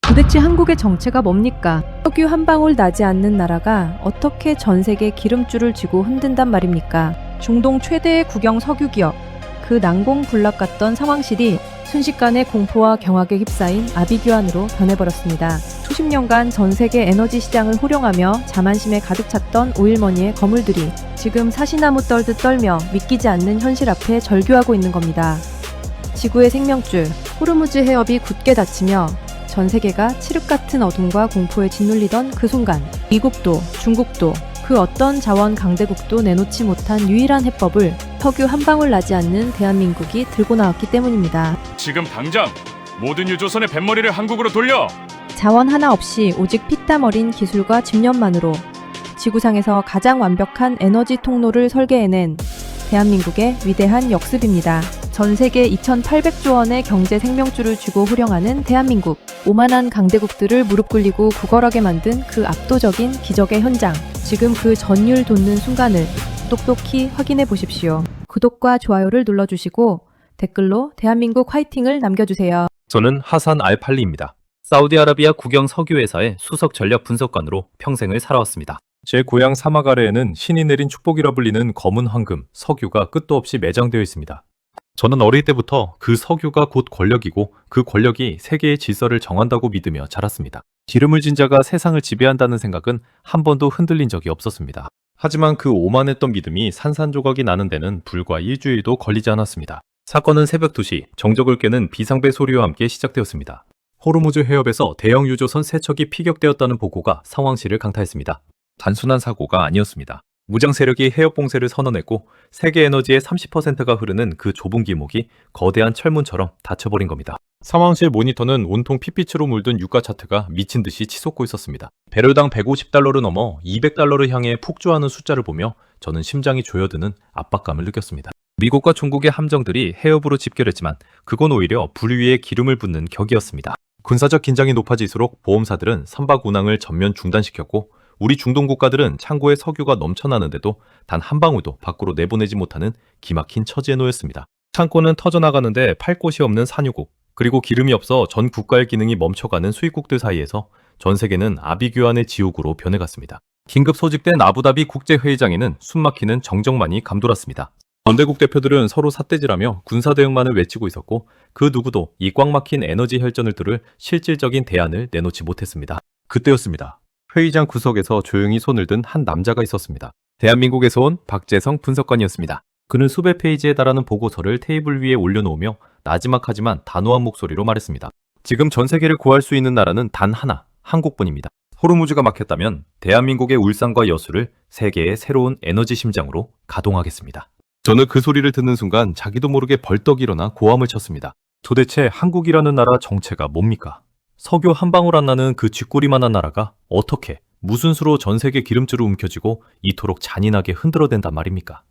도대체 한국의 정체가 뭡니까? 석유 한 방울 나지 않는 나라가 어떻게 전 세계 기름줄을 쥐고 흔든단 말입니까? 중동 최대의 국영 석유 기업. 그 난공불락 같던 상황실이 순식간에 공포와 경악에 휩싸인 아비규환으로 변해버렸습니다. 수십 년간 전 세계 에너지 시장을 호령하며 자만심에 가득 찼던 오일머니의 거물들이 지금 사시나무 떨듯 떨며 믿기지 않는 현실 앞에 절규하고 있는 겁니다. 지구의 생명줄, 호르무즈 해협이 굳게 닫히며 전 세계가 칠흑 같은 어둠과 공포에 짓눌리던 그 순간, 미국도, 중국도, 그 어떤 자원 강대국도 내놓지 못한 유일한 해법을 석유 한 방울 나지 않는 대한민국이 들고 나왔기 때문입니다. 지금 당장 모든 유조선의 뱃머리를 한국으로 돌려! 자원 하나 없이 오직 피땀 어린 기술과 집념만으로 지구상에서 가장 완벽한 에너지 통로를 설계해낸 대한민국의 위대한 역습입니다. 전 세계 2,800조 원의 경제 생명줄을 쥐고 호령하는 대한민국. 오만한 강대국들을 무릎 꿇리고 구걸하게 만든 그 압도적인 기적의 현장. 지금 그 전율 돋는 순간을 똑똑히 확인해 보십시오. 구독과 좋아요를 눌러주시고 댓글로 대한민국 화이팅을 남겨주세요. 저는 하산 알팔리입니다. 사우디아라비아 국영 석유회사의 수석 전략 분석관으로 평생을 살아왔습니다. 제 고향 사막 아래에는 신이 내린 축복이라 불리는 검은 황금, 석유가 끝도 없이 매장되어 있습니다. 저는 어릴 때부터 그 석유가 곧 권력이고 그 권력이 세계의 질서를 정한다고 믿으며 자랐습니다. 기름을 진 자가 세상을 지배한다는 생각은 한 번도 흔들린 적이 없었습니다. 하지만 그 오만했던 믿음이 산산조각이 나는 데는 불과 일주일도 걸리지 않았습니다. 사건은 새벽 2시 정적을 깨는 비상벨 소리와 함께 시작되었습니다. 호르무즈 해협에서 대형 유조선 3척이 피격되었다는 보고가 상황실을 강타했습니다. 단순한 사고가 아니었습니다. 무장 세력이 해협 봉쇄를 선언했고 세계 에너지의 30%가 흐르는 그 좁은 길목이 거대한 철문처럼 닫혀버린 겁니다. 상황실 모니터는 온통 핏빛으로 물든 유가 차트가 미친 듯이 치솟고 있었습니다. 배럴당 150달러를 넘어 200달러를 향해 폭주하는 숫자를 보며 저는 심장이 조여드는 압박감을 느꼈습니다. 미국과 중국의 함정들이 해협으로 집결했지만 그건 오히려 불 위에 기름을 붓는 격이었습니다. 군사적 긴장이 높아질수록 보험사들은 선박 운항을 전면 중단시켰고 우리 중동 국가들은 창고에 석유가 넘쳐나는데도 단 한 방울도 밖으로 내보내지 못하는 기막힌 처지에 놓였습니다. 창고는 터져나가는데 팔 곳이 없는 산유국, 그리고 기름이 없어 전 국가의 기능이 멈춰가는 수입국들 사이에서 전 세계는 아비규환의 지옥으로 변해갔습니다. 긴급 소집된 아부다비 국제회의장에는 숨막히는 정적만이 감돌았습니다. 전대국 대표들은 서로 삿대질하며 군사대응만을 외치고 있었고 그 누구도 이 꽉 막힌 에너지 혈전을 뚫을 실질적인 대안을 내놓지 못했습니다. 그때였습니다. 회의장 구석에서 조용히 손을 든 한 남자가 있었습니다. 대한민국에서 온 박재성 분석관이었습니다. 그는 수백 페이지에 달하는 보고서를 테이블 위에 올려놓으며 나지막하지만 단호한 목소리로 말했습니다. 지금 전 세계를 구할 수 있는 나라는 단 하나, 한국뿐입니다. 호르무즈가 막혔다면 대한민국의 울산과 여수를 세계의 새로운 에너지 심장으로 가동하겠습니다. 저는 그 소리를 듣는 순간 자기도 모르게 벌떡 일어나 고함을 쳤습니다. 도대체 한국이라는 나라 정체가 뭡니까? 석유 한 방울 안 나는 그 쥐꼬리만한 나라가 어떻게, 무슨 수로 전 세계 기름줄을 움켜쥐고 이토록 잔인하게 흔들어댄단 말입니까?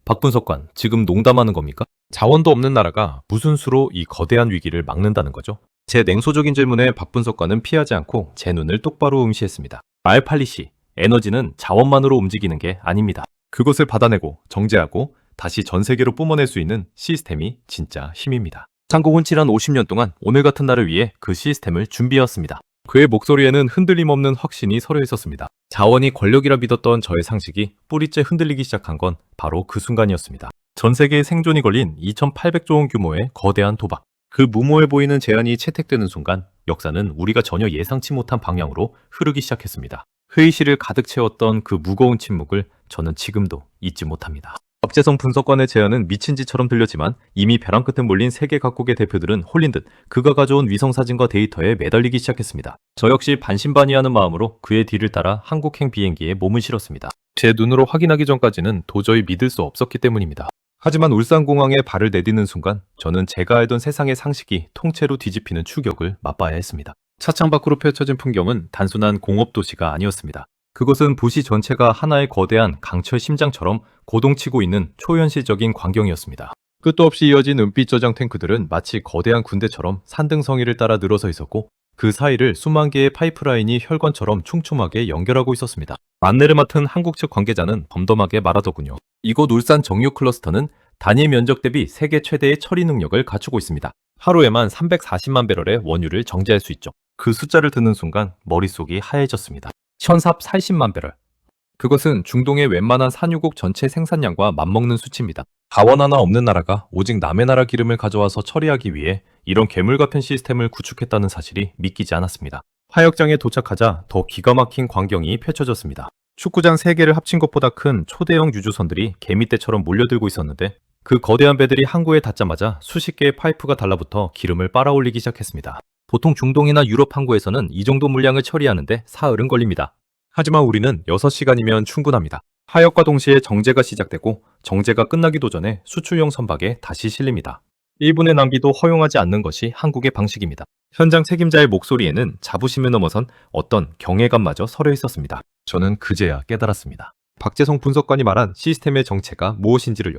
박 분석관, 지금 농담하는 겁니까? 자원도 없는 나라가 무슨 수로 이 거대한 위기를 막는다는 거죠? 제 냉소적인 질문에 박 분석관은 피하지 않고 제 눈을 똑바로 응시했습니다. 알팔리 씨, 에너지는 자원만으로 움직이는 게 아닙니다. 그것을 받아내고 정제하고 다시 전 세계로 뿜어낼 수 있는 시스템이 진짜 힘입니다. 상공은 지난 50년 동안 오늘 같은 날을 위해 그 시스템을 준비해왔습니다. 그의 목소리에는 흔들림 없는 확신이 서려 있었습니다. 자원이 권력이라 믿었던 저의 상식이 뿌리째 흔들리기 시작한 건 바로 그 순간이었습니다. 전 세계의 생존이 걸린 2,800조 원 규모의 거대한 도박. 그 무모해 보이는 제안이 채택되는 순간 역사는 우리가 전혀 예상치 못한 방향으로 흐르기 시작했습니다. 회의실을 가득 채웠던 그 무거운 침묵을 저는 지금도 잊지 못합니다. 박재성 분석관의 제안은 미친 짓처럼 들렸지만 이미 벼랑 끝에 몰린 세계 각국의 대표들은 홀린 듯 그가 가져온 위성사진과 데이터에 매달리기 시작했습니다. 저 역시 반신반의하는 마음으로 그의 뒤를 따라 한국행 비행기에 몸을 실었습니다. 제 눈으로 확인하기 전까지는 도저히 믿을 수 없었기 때문입니다. 하지만 울산공항에 발을 내딛는 순간 저는 제가 알던 세상의 상식이 통째로 뒤집히는 충격을 맛봐야 했습니다. 차창 밖으로 펼쳐진 풍경은 단순한 공업도시가 아니었습니다. 그것은 도시 전체가 하나의 거대한 강철 심장처럼 고동치고 있는 초현실적인 광경이었습니다. 끝도 없이 이어진 은빛 저장 탱크들은 마치 거대한 군대처럼 산등성이를 따라 늘어서 있었고 그 사이를 수만 개의 파이프라인이 혈관처럼 촘촘하게 연결하고 있었습니다. 안내를 맡은 한국 측 관계자는 덤덤하게 말하더군요. 이곳 울산 정유 클러스터는 단위 면적 대비 세계 최대의 처리 능력을 갖추고 있습니다. 하루에만 340만 배럴의 원유를 정제할 수 있죠. 그 숫자를 듣는 순간 머릿속이 하얘졌습니다. 현삽 80만 배럴. 그것은 중동의 웬만한 산유국 전체 생산량과 맞먹는 수치입니다. 자원 하나 없는 나라가 오직 남의 나라 기름을 가져와서 처리하기 위해 이런 괴물같은 시스템을 구축했다는 사실이 믿기지 않았습니다. 화역장에 도착하자 더 기가 막힌 광경이 펼쳐졌습니다. 축구장 3개를 합친 것보다 큰 초대형 유조선들이 개미떼처럼 몰려들고 있었는데 그 거대한 배들이 항구에 닿자마자 수십 개의 파이프가 달라붙어 기름을 빨아올리기 시작했습니다. 보통 중동이나 유럽 항구에서는 이 정도 물량을 처리하는데 사흘은 걸립니다. 하지만 우리는 6시간이면 충분합니다. 하역과 동시에 정제가 시작되고 정제가 끝나기도 전에 수출용 선박에 다시 실립니다. 1분의 낭비도 허용하지 않는 것이 한국의 방식입니다. 현장 책임자의 목소리에는 자부심을 넘어선 어떤 경외감마저 서려 있었습니다. 저는 그제야 깨달았습니다. 박재성 분석관이 말한 시스템의 정체가 무엇인지를요.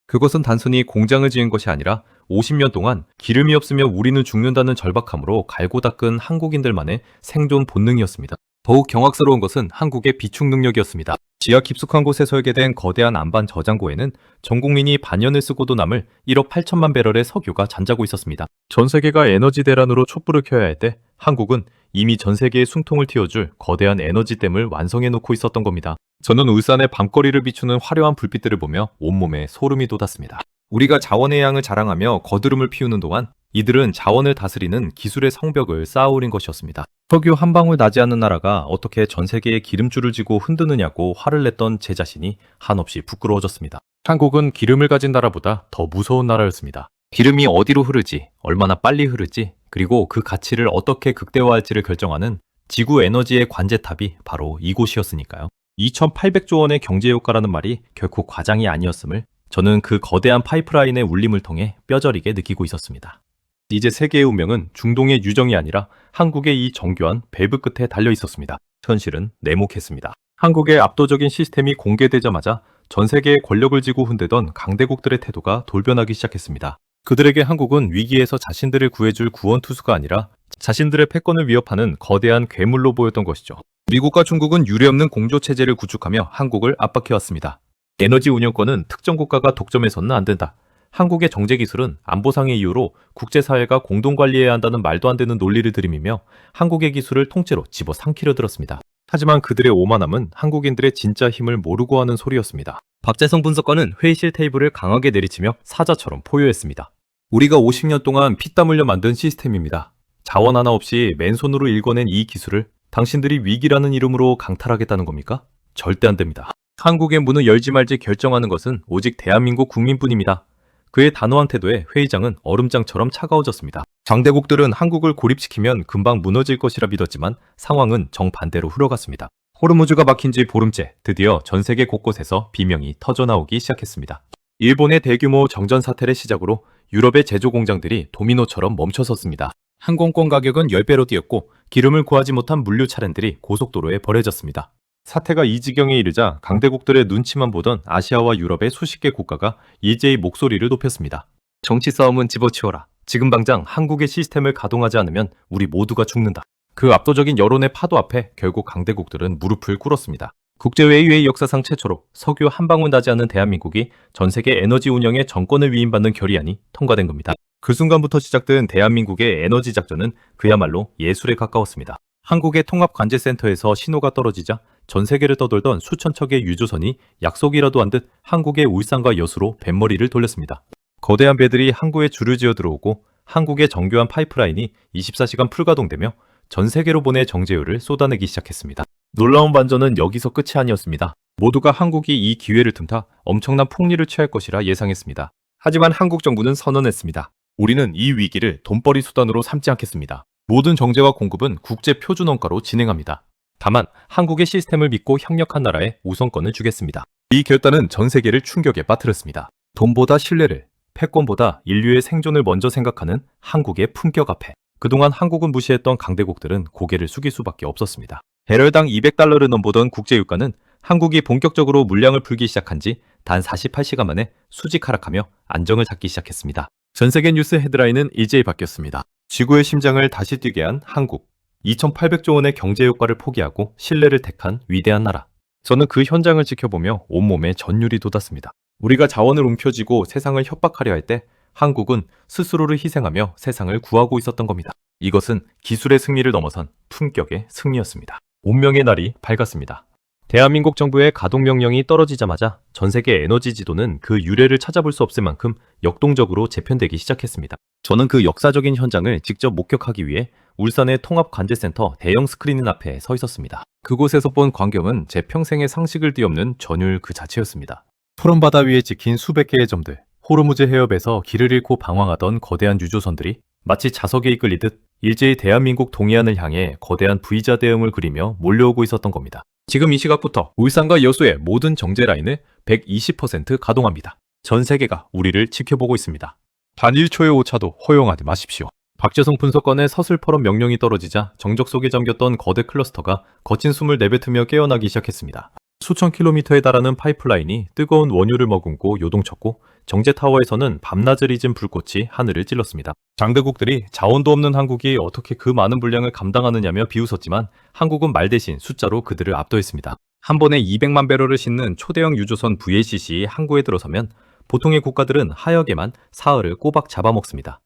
그것은 단순히 공장을 지은 것이 아니라 50년 동안 기름이 없으면 우리는 죽는다는 절박함으로 갈고 닦은 한국인들만의 생존 본능이었습니다. 더욱 경악스러운 것은 한국의 비축 능력이었습니다. 지하 깊숙한 곳에 설계된 거대한 안반 저장고에는 전 국민이 반년을 쓰고도 남을 1억 8천만 배럴의 석유가 잠자고 있었습니다. 전 세계가 에너지 대란으로 촛불을 켜야 할 때 한국은 이미 전 세계의 숨통을 틔워줄 거대한 에너지댐을 완성해 놓고 있었던 겁니다. 저는 울산의 밤거리를 비추는 화려한 불빛들을 보며 온몸에 소름이 돋았습니다. 우리가 자원의 양을 자랑하며 거드름을 피우는 동안 이들은 자원을 다스리는 기술의 성벽을 쌓아올린 것이었습니다. 석유 한 방울 나지 않는 나라가 어떻게 전 세계에 기름줄을 쥐고 흔드느냐고 화를 냈던 제 자신이 한없이 부끄러워졌습니다. 한국은 기름을 가진 나라보다 더 무서운 나라였습니다. 기름이 어디로 흐르지, 얼마나 빨리 흐르지, 그리고 그 가치를 어떻게 극대화할지를 결정하는 지구 에너지의 관제탑이 바로 이곳이었으니까요. 2,800조 원의 경제 효과라는 말이 결코 과장이 아니었음을 저는 그 거대한 파이프라인의 울림을 통해 뼈저리게 느끼고 있었습니다. 이제 세계의 운명은 중동의 유정이 아니라 한국의 이 정교한 밸브 끝에 달려 있었습니다. 현실은 냉혹했습니다. 한국의 압도적인 시스템이 공개되자마자 전 세계의 권력을 쥐고 흔들던 강대국들의 태도가 돌변하기 시작했습니다. 그들에게 한국은 위기에서 자신들을 구해줄 구원투수가 아니라 자신들의 패권을 위협하는 거대한 괴물로 보였던 것이죠. 미국과 중국은 유례없는 공조체제를 구축하며 한국을 압박해왔습니다. 에너지 운영권은 특정 국가가 독점해서는 안 된다. 한국의 정제기술은 안보상의 이유로 국제사회가 공동관리해야 한다는 말도 안 되는 논리를 들이미며 한국의 기술을 통째로 집어삼키려 들었습니다. 하지만 그들의 오만함은 한국인들의 진짜 힘을 모르고 하는 소리였습니다. 박재성 분석관은 회의실 테이블을 강하게 내리치며 사자처럼 포효했습니다. 우리가 50년 동안 피땀 흘려 만든 시스템입니다. 자원 하나 없이 맨손으로 일궈낸 이 기술을 당신들이 위기라는 이름으로 강탈하겠다는 겁니까? 절대 안 됩니다. 한국의 문을 열지 말지 결정하는 것은 오직 대한민국 국민뿐입니다. 그의 단호한 태도에 회의장은 얼음장처럼 차가워졌습니다. 장대국들은 한국을 고립시키면 금방 무너질 것이라 믿었지만 상황은 정반대로 흘러갔습니다. 호르무즈가 막힌 지 보름째 드디어 전 세계 곳곳에서 비명이 터져나오기 시작했습니다. 일본의 대규모 정전 사태를 시작으로 유럽의 제조 공장들이 도미노처럼 멈춰섰습니다. 항공권 가격은 10배로 뛰었고 기름을 구하지 못한 물류 차량들이 고속도로에 버려졌습니다. 사태가 이 지경에 이르자 강대국들의 눈치만 보던 아시아와 유럽의 수십 개 국가가 일제히 목소리를 높였습니다. 정치 싸움은 집어치워라. 지금 당장 한국의 시스템을 가동하지 않으면 우리 모두가 죽는다. 그 압도적인 여론의 파도 앞에 결국 강대국들은 무릎을 꿇었습니다. 국제회의의 역사상 최초로 석유 한 방울 나지 않는 대한민국이 전 세계 에너지 운영의 정권을 위임받는 결의안이 통과된 겁니다. 그 순간부터 시작된 대한민국의 에너지 작전은 그야말로 예술에 가까웠습니다. 한국의 통합관제센터에서 신호가 떨어지자 전 세계를 떠돌던 수천 척의 유조선이 약속이라도 한 듯 한국의 울산과 여수로 뱃머리를 돌렸습니다. 거대한 배들이 항구에 줄을 지어 들어오고 한국의 정교한 파이프라인이 24시간 풀가동되며 전 세계로 보내 정제유를 쏟아내기 시작했습니다. 놀라운 반전은 여기서 끝이 아니었습니다. 모두가 한국이 이 기회를 틈타 엄청난 폭리를 취할 것이라 예상했습니다. 하지만 한국 정부는 선언했습니다. 우리는 이 위기를 돈벌이 수단으로 삼지 않겠습니다. 모든 정제와 공급은 국제 표준 원가로 진행합니다. 다만 한국의 시스템을 믿고 협력한 나라에 우선권을 주겠습니다. 이 결단은 전 세계를 충격에 빠뜨렸습니다. 돈보다 신뢰를, 패권보다 인류의 생존을 먼저 생각하는 한국의 품격 앞에 그동안 한국은 무시했던 강대국들은 고개를 숙일 수밖에 없었습니다. 배럴당 200달러를 넘보던 국제유가는 한국이 본격적으로 물량을 풀기 시작한 지 단 48시간 만에 수직 하락하며 안정을 잡기 시작했습니다. 전 세계 뉴스 헤드라인은 일제히 바뀌었습니다. 지구의 심장을 다시 뛰게 한 한국. 2,800조 원의 경제 효과를 포기하고 신뢰를 택한 위대한 나라. 저는 그 현장을 지켜보며 온몸에 전율이 돋았습니다. 우리가 자원을 움켜쥐고 세상을 협박하려 할 때 한국은 스스로를 희생하며 세상을 구하고 있었던 겁니다. 이것은 기술의 승리를 넘어선 품격의 승리였습니다. 운명의 날이 밝았습니다. 대한민국 정부의 가동명령이 떨어지자마자 전 세계 에너지 지도는 그 유래를 찾아볼 수 없을 만큼 역동적으로 재편되기 시작했습니다. 저는 그 역사적인 현장을 직접 목격하기 위해 울산의 통합관제센터 대형 스크린 앞에 서 있었습니다. 그곳에서 본 광경은 제 평생의 상식을 뒤엎는 전율 그 자체였습니다. 푸른 바다 위에 찍힌 수백 개의 점들, 호르무즈 해협에서 길을 잃고 방황하던 거대한 유조선들이 마치 자석에 이끌리듯 일제히 대한민국 동해안을 향해 거대한 V자 대형을 그리며 몰려오고 있었던 겁니다. 지금 이 시각부터 울산과 여수의 모든 정제 라인을 120% 가동합니다. 전 세계가 우리를 지켜보고 있습니다. 단 1초의 오차도 허용하지 마십시오. 박재성 분석관의 서슬퍼런 명령이 떨어지자 정적 속에 잠겼던 거대 클러스터가 거친 숨을 내뱉으며 깨어나기 시작했습니다. 수천 킬로미터에 달하는 파이프라인이 뜨거운 원유를 머금고 요동쳤고 정제타워에서는 밤낮을 잊은 불꽃이 하늘을 찔렀습니다. 장대국들이 자원도 없는 한국이 어떻게 그 많은 분량을 감당하느냐며 비웃었지만 한국은 말 대신 숫자로 그들을 압도했습니다. 한 번에 200만 배럴을 싣는 초대형 유조선 VLCC이 항구에 들어서면 보통의 국가들은 하역에만 사흘을 꼬박 잡아먹습니다.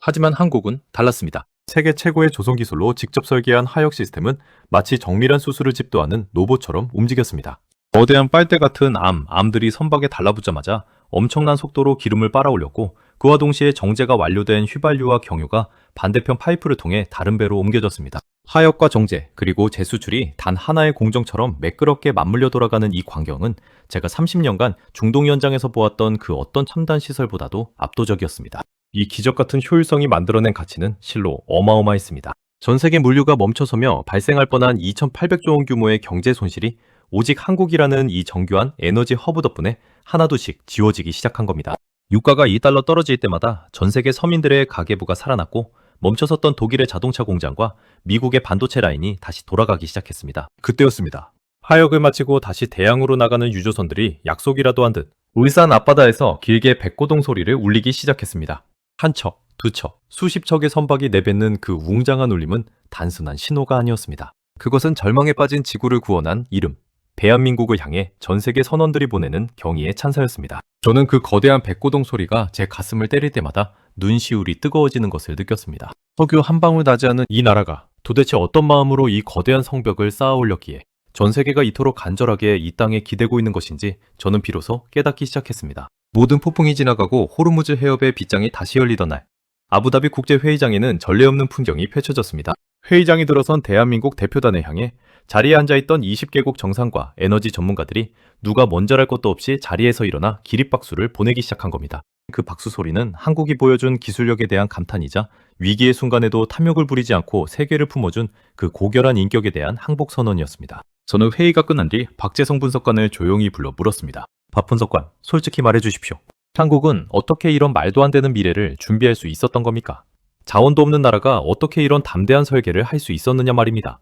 하지만 한국은 달랐습니다. 세계 최고의 조선 기술로 직접 설계한 하역 시스템은 마치 정밀한 수술을 집도하는 로봇처럼 움직였습니다. 거대한 빨대 같은 암들이 선박에 달라붙자마자 엄청난 속도로 기름을 빨아올렸고 그와 동시에 정제가 완료된 휘발유와 경유가 반대편 파이프를 통해 다른 배로 옮겨졌습니다. 하역과 정제 그리고 재수출이 단 하나의 공정처럼 매끄럽게 맞물려 돌아가는 이 광경은 제가 30년간 중동 현장에서 보았던 그 어떤 첨단 시설보다도 압도적이었습니다. 이 기적 같은 효율성이 만들어낸 가치는 실로 어마어마했습니다. 전 세계 물류가 멈춰서며 발생할 뻔한 2,800조 원 규모의 경제 손실이 오직 한국이라는 이 정교한 에너지 허브 덕분에 하나둘씩 지워지기 시작한 겁니다. 유가가 $2 떨어질 때마다 전 세계 서민들의 가계부가 살아났고 멈춰섰던 독일의 자동차 공장과 미국의 반도체 라인이 다시 돌아가기 시작했습니다. 그때였습니다. 하역을 마치고 다시 대양으로 나가는 유조선들이 약속이라도 한 듯 울산 앞바다에서 길게 백고동 소리를 울리기 시작했습니다. 한 척, 두 척, 수십 척의 선박이 내뱉는 그 웅장한 울림은 단순한 신호가 아니었습니다. 그것은 절망에 빠진 지구를 구원한 이름, 대한민국을 향해 전 세계 선원들이 보내는 경의의 찬사였습니다. 저는 그 거대한 백고동 소리가 제 가슴을 때릴 때마다 눈시울이 뜨거워지는 것을 느꼈습니다. 석유 한 방울 나지 않은 이 나라가 도대체 어떤 마음으로 이 거대한 성벽을 쌓아 올렸기에 전 세계가 이토록 간절하게 이 땅에 기대고 있는 것인지 저는 비로소 깨닫기 시작했습니다. 모든 폭풍이 지나가고 호르무즈 해협의 빗장이 다시 열리던 날, 아부다비 국제회의장에는 전례 없는 풍경이 펼쳐졌습니다. 회의장이 들어선 대한민국 대표단을 향해 자리에 앉아있던 20개국 정상과 에너지 전문가들이 누가 먼저랄 것도 없이 자리에서 일어나 기립박수를 보내기 시작한 겁니다. 그 박수 소리는 한국이 보여준 기술력에 대한 감탄이자 위기의 순간에도 탐욕을 부리지 않고 세계를 품어준 그 고결한 인격에 대한 항복 선언이었습니다. 저는 회의가 끝난 뒤 박재성 분석관을 조용히 불러 물었습니다. 박 분석관, 솔직히 말해주십시오. 한국은 어떻게 이런 말도 안 되는 미래를 준비할 수 있었던 겁니까? 자원도 없는 나라가 어떻게 이런 담대한 설계를 할 수 있었느냐 말입니다.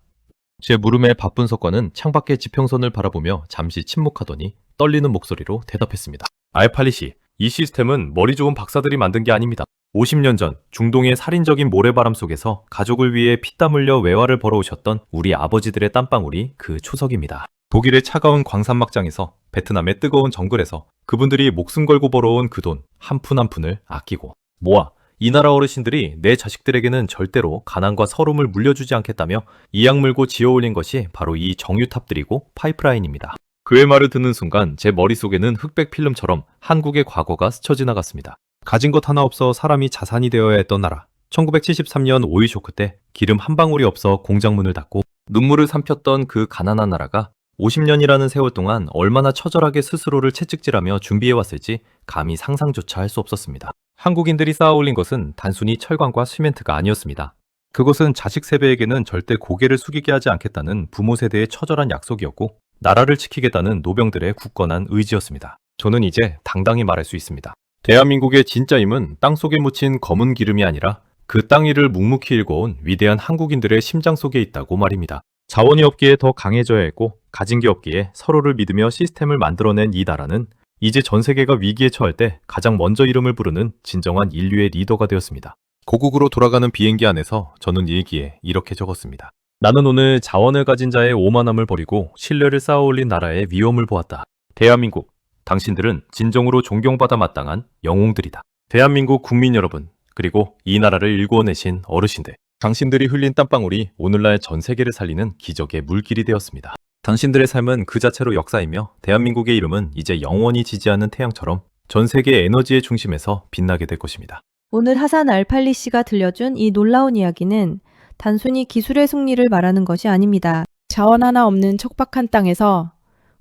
제 물음에 박 분석관은 창밖의 지평선을 바라보며 잠시 침묵하더니 떨리는 목소리로 대답했습니다. 알팔리씨, 이 시스템은 머리 좋은 박사들이 만든 게 아닙니다. 50년 전 중동의 살인적인 모래바람 속에서 가족을 위해 피땀 흘려 외화를 벌어오셨던 우리 아버지들의 땀방울이 그 초석입니다. 독일의 차가운 광산막장에서 베트남의 뜨거운 정글에서 그분들이 목숨 걸고 벌어온 그 돈 한 푼 한 푼을 아끼고 모아 이 나라 어르신들이 내 자식들에게는 절대로 가난과 서름을 물려주지 않겠다며 이악 물고 지어올린 것이 바로 이 정유탑들이고 파이프라인입니다. 그의 말을 듣는 순간 제 머릿속에는 흑백 필름처럼 한국의 과거가 스쳐 지나갔습니다. 가진 것 하나 없어 사람이 자산이 되어야 했던 나라. 1973년 오일 쇼크 때 기름 한 방울이 없어 공장문을 닫고 눈물을 삼켰던 그 가난한 나라가 50년이라는 세월 동안 얼마나 처절하게 스스로를 채찍질하며 준비해왔을지 감히 상상조차 할 수 없었습니다. 한국인들이 쌓아올린 것은 단순히 철광과 시멘트가 아니었습니다. 그것은 자식 세대에게는 절대 고개를 숙이게 하지 않겠다는 부모 세대의 처절한 약속이었고 나라를 지키겠다는 노병들의 굳건한 의지였습니다. 저는 이제 당당히 말할 수 있습니다. 대한민국의 진짜 힘은 땅속에 묻힌 검은 기름이 아니라 그 땅 위를 묵묵히 일궈온 위대한 한국인들의 심장 속에 있다고 말입니다. 자원이 없기에 더 강해져야 했고 가진 게 없기에 서로를 믿으며 시스템을 만들어낸 이 나라는 이제 전 세계가 위기에 처할 때 가장 먼저 이름을 부르는 진정한 인류의 리더가 되었습니다. 고국으로 돌아가는 비행기 안에서 저는 일기에 이렇게 적었습니다. 나는 오늘 자원을 가진 자의 오만함을 버리고 신뢰를 쌓아올린 나라의 위험을 보았다. 대한민국, 당신들은 진정으로 존경받아 마땅한 영웅들이다. 대한민국 국민 여러분, 그리고 이 나라를 일구어내신 어르신들, 당신들이 흘린 땀방울이 오늘날 전 세계를 살리는 기적의 물길이 되었습니다. 당신들의 삶은 그 자체로 역사이며 대한민국의 이름은 이제 영원히 지지 않는 태양처럼 전 세계 에너지의 중심에서 빛나게 될 것입니다. 오늘 하산 알팔리 씨가 들려준 이 놀라운 이야기는 단순히 기술의 승리를 말하는 것이 아닙니다. 자원 하나 없는 척박한 땅에서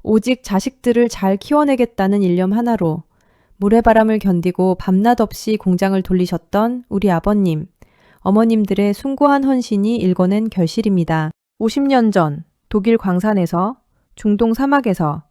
오직 자식들을 잘 키워내겠다는 일념 하나로 모래바람을 견디고 밤낮 없이 공장을 돌리셨던 우리 아버님, 어머님들의 숭고한 헌신이 일궈낸 결실입니다. 50년 전 독일 광산에서, 중동 사막에서,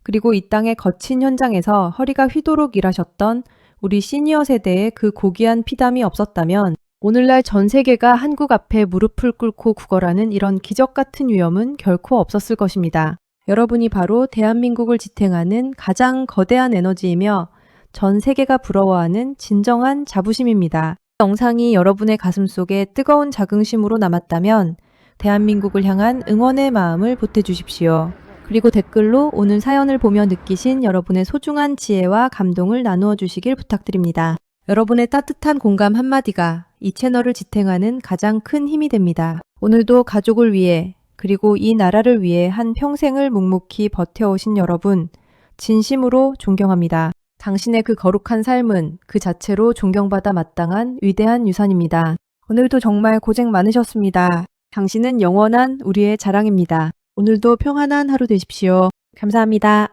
그리고 이 땅의 거친 현장에서 허리가 휘도록 일하셨던 우리 시니어 세대의 그 고귀한 피담이 없었다면 오늘날 전 세계가 한국 앞에 무릎을 꿇고 구걸하는 이런 기적 같은 위험은 결코 없었을 것입니다. 여러분이 바로 대한민국을 지탱하는 가장 거대한 에너지이며 전 세계가 부러워하는 진정한 자부심입니다. 이 영상이 여러분의 가슴 속에 뜨거운 자긍심으로 남았다면 대한민국을 향한 응원의 마음을 보태주십시오. 그리고 댓글로 오늘 사연을 보며 느끼신 여러분의 소중한 지혜와 감동을 나누어 주시길 부탁드립니다. 여러분의 따뜻한 공감 한마디가 이 채널을 지탱하는 가장 큰 힘이 됩니다. 오늘도 가족을 위해 그리고 이 나라를 위해 한 평생을 묵묵히 버텨오신 여러분, 진심으로 존경합니다. 당신의 그 거룩한 삶은 그 자체로 존경받아 마땅한 위대한 유산입니다. 오늘도 정말 고생 많으셨습니다. 당신은 영원한 우리의 자랑입니다. 오늘도 평안한 하루 되십시오. 감사합니다.